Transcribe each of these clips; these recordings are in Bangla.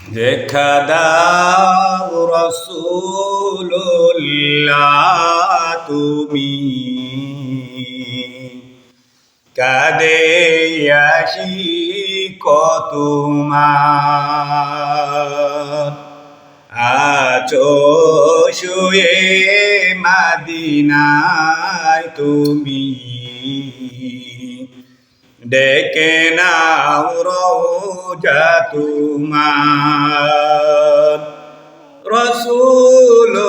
দেখা দাও রাসূলুল্লাহ তুমি কাঁদে আশিক তোমার আছো শুয়ে মদিনায় তুমি ডেকে নাও রওজা তোমার রাসূলুল্লাহ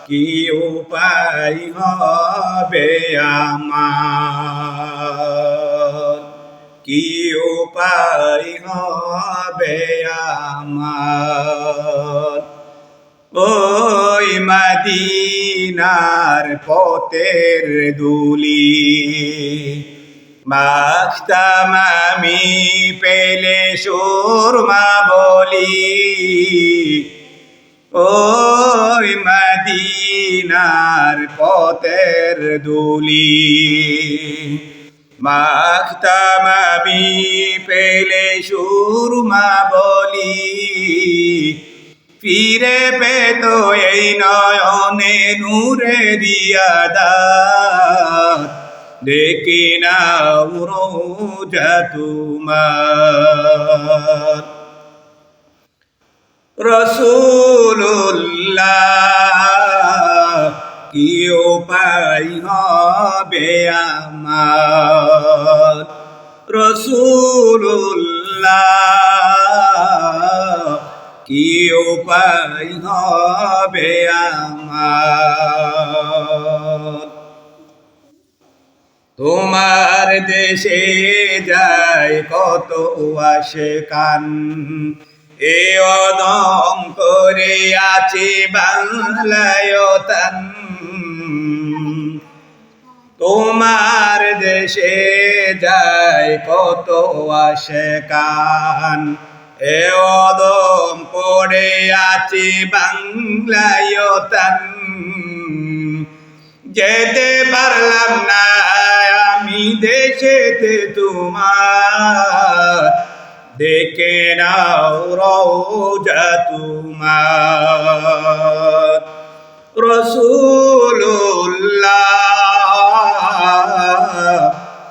কি উপায় হবে আমার কি উপায় হবে আমার ওই মদিনার পথের ধুলি মাখতাম আমি পেলে সুরমা বলি ওই মদিনার পথের ধুলি মাখতাম আমি পেলে সুরমা বলি ফিরে পেত এই নয়নে নূরে রিয়াদাত দেখি নাও রওজা তোমার রাসূলুল্লাহ কি উপায় হবে আমার রাসূলুল্লাহ কি উপায় হবে আমার তোমার দেশে যায় কত আশিকান এ অদম করে আছে বাংলায়তান তোমার দেশে যায় কত আশিকান এ অদম পড়ে আছে বাংলায়তান যেতে পারলাম না আমি দেশেতে তোমার দেখে নাও রওজা তোমার রাসূলুল্লাহ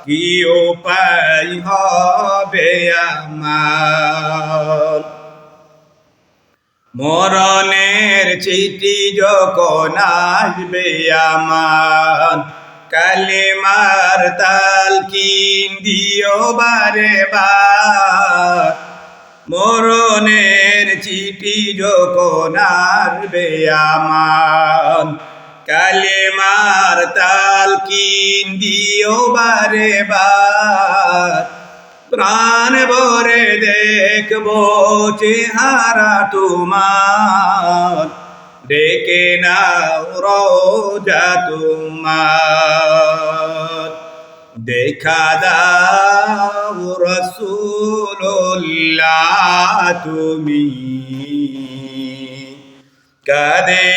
কি উপায় হবে আমার মরণের চিঠি যখন আসবে আমার কালেমার তালকিন দিও বারে বার মরণের চিঠি যখন আসবে আমার কালেমার তালকিন দিও বারে বার প্রাণ ভরে দেখবো চেহারা তোমার ডেকে নাও রওজা তোমার দেখা দাও রাসূলুল্লাহ তুমি কাঁদে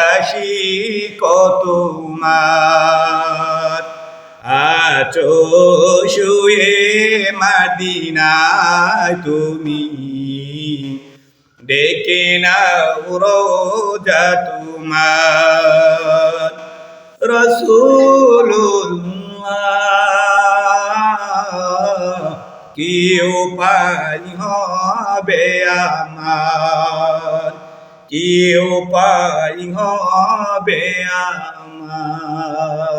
আশিক তোমার আছো শুয়ে মদিনায় তুমি ডেকে নাও রওজা তোমার রাসূলুল্লাহ কি উপায় হবে আমার কি উপায় হবে আমার